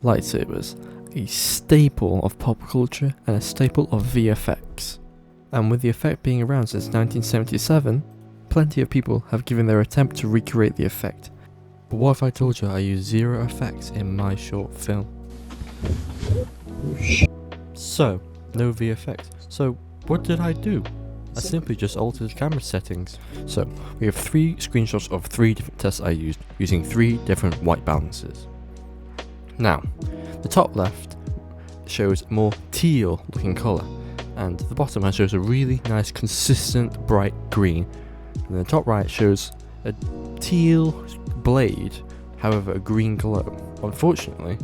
Lightsabers, a staple of pop culture and a staple of VFX. And with the effect being around since 1977, plenty of people have given their attempt to recreate the effect. But what if I told you I use zero effects in my short film? So, no VFX. So, what did I do? I simply just altered camera settings. So, we have 3 screenshots of 3 different tests I used, using 3 different white balances. Now, the top left shows a more teal looking colour, and the bottom shows a really nice consistent bright green, and the top right shows a teal blade, however a green glow. Unfortunately,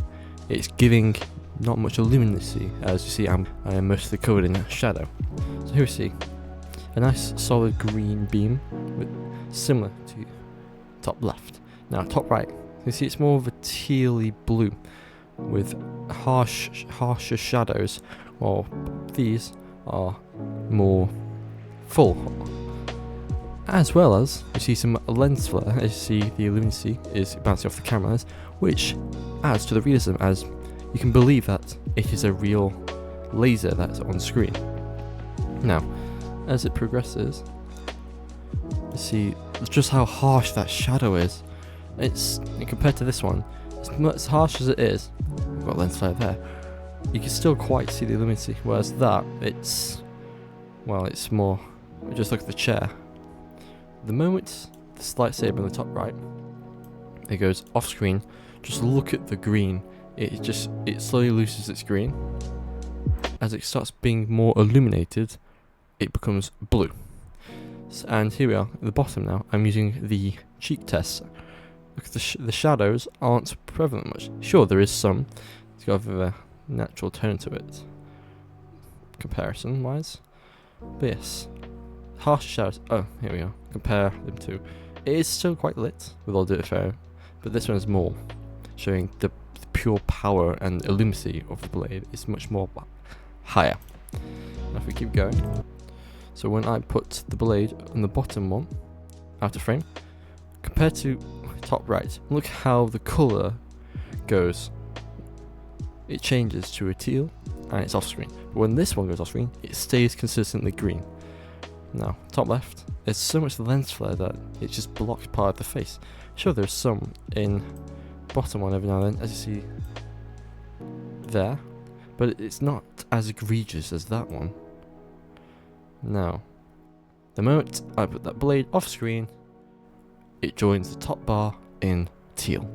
it's giving not much luminosity, as you see I am mostly covered in shadow. So here we see a nice solid green beam, similar to top left. Now top right, you see it's more of a tealy blue with harsher shadows, while these are more full. As well as you see some lens flare, as you see the luminosity is bouncing off the cameras, which adds to the realism, as you can believe that it is a real laser that's on screen. Now, as it progresses, you see just how harsh that shadow is. It's compared to this one, as harsh as it is, I've got lens flare there, you can still quite see the luminosity, whereas that, it's more, just look at the chair. The moment this lightsaber in the top right, it goes off screen, just look at the green, it slowly loses its green. As it starts being more illuminated, it becomes blue. And here we are at the bottom now. I'm using the cheek test. Look, the shadows aren't prevalent much. Sure, there is some. It's got a natural tone to it, comparison wise. But yes, harsh shadows. Oh, here we are. Compare them to. It is still quite lit, with all due fair, but this one is more, showing the pure power and luminosity of the blade is much more higher. Now if we keep going, so when I put the blade on the bottom one, out of frame, compared to top right, look how the colour goes. It changes to a teal and it's off screen. But when this one goes off screen, it stays consistently green. Now, top left, there's so much lens flare that it just blocks part of the face. Sure, there's some in bottom one every now and then, as you see there, but it's not as egregious as that one. Now, the moment I put that blade off screen, it joins the top bar in teal.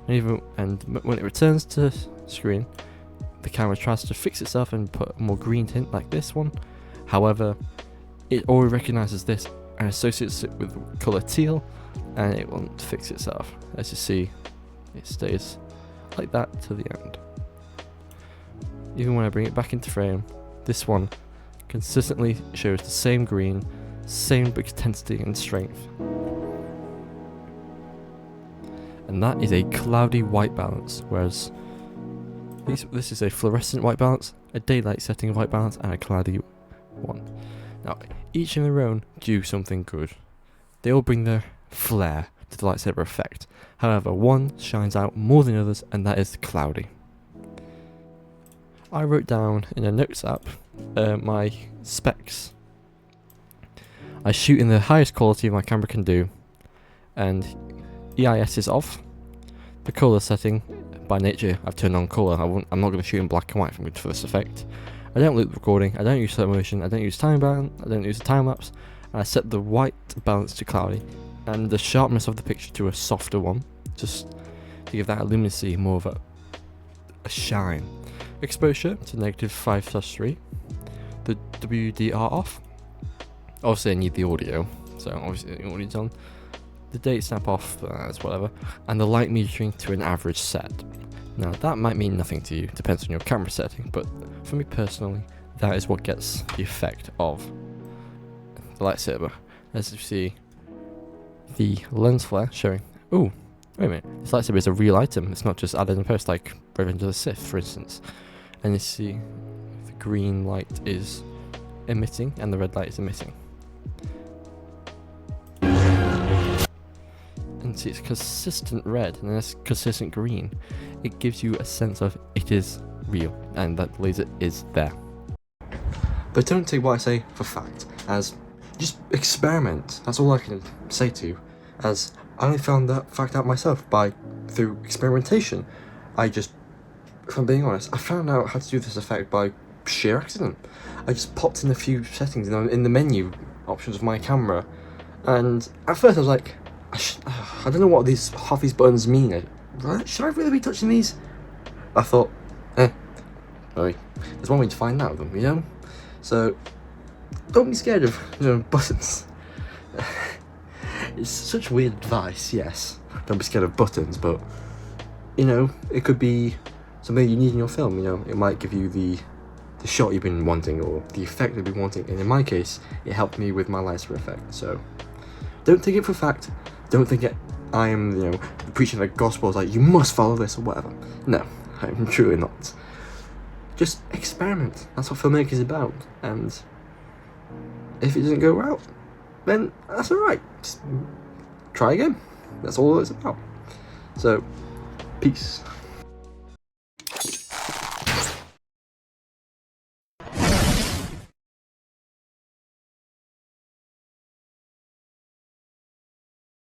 And when it returns to screen, the camera tries to fix itself and put a more green tint like this one. However, it already recognizes this and associates it with color teal, and it won't fix itself. As you see, it stays like that to the end. Even when I bring it back into frame, this one consistently shows the same green, same intensity and strength. And that is a cloudy white balance, whereas this is a fluorescent white balance, a daylight setting white balance, and a cloudy one. Now, each in their own do something good. They all bring their flair to the lightsaber effect. However, one shines out more than others, and that is the cloudy. I wrote down in a notes app my specs. I shoot in the highest quality my camera can do, and EIS is off. The colour setting, by nature, I've turned on colour. I'm not going to shoot in black and white for this effect. I don't loop recording, I don't use slow motion, I don't use time balance, I don't use a time lapse, and I set the white balance to cloudy, and the sharpness of the picture to a softer one, just to give that luminosity more of a shine. Exposure to -5/3. The WDR off. Obviously I need the audio, so obviously the audio's on. The date snap off, that's whatever. And the light metering to an average set. Now that might mean nothing to you, depends on your camera setting, but for me personally, that is what gets the effect of the lightsaber. As you see, the lens flare showing, ooh, wait a minute, this lightsaber is a real item, it's not just added in post like Revenge of the Sith, for instance. And you see the green light is emitting and the red light is emitting. And see it's consistent red and it's consistent green, it gives you a sense of it is real and that the laser is there. But don't take what I say for fact, as just experiment. That's all I can say to you, as I only found that fact out myself through experimentation. If I'm being honest, I found out how to do this effect by sheer accident. I just popped in a few settings in the menu options of my camera, and at first I was like, I don't know what half these buttons mean. Should I really be touching these? I thought, there's one way to find out of them, you know? So, don't be scared of buttons. It's such weird advice, yes. Don't be scared of buttons, but, it could be something you need in your film, It might give you the shot you've been wanting, or the effect you've been wanting, and in my case, it helped me with my lightsaber effect, so don't take it for fact. Don't think I am, preaching the gospel, like, you must follow this or whatever. No, I'm truly not. Just experiment. That's what filmmaking is about, and if it doesn't go well, then that's alright. Just try again. That's all it's about. So, peace.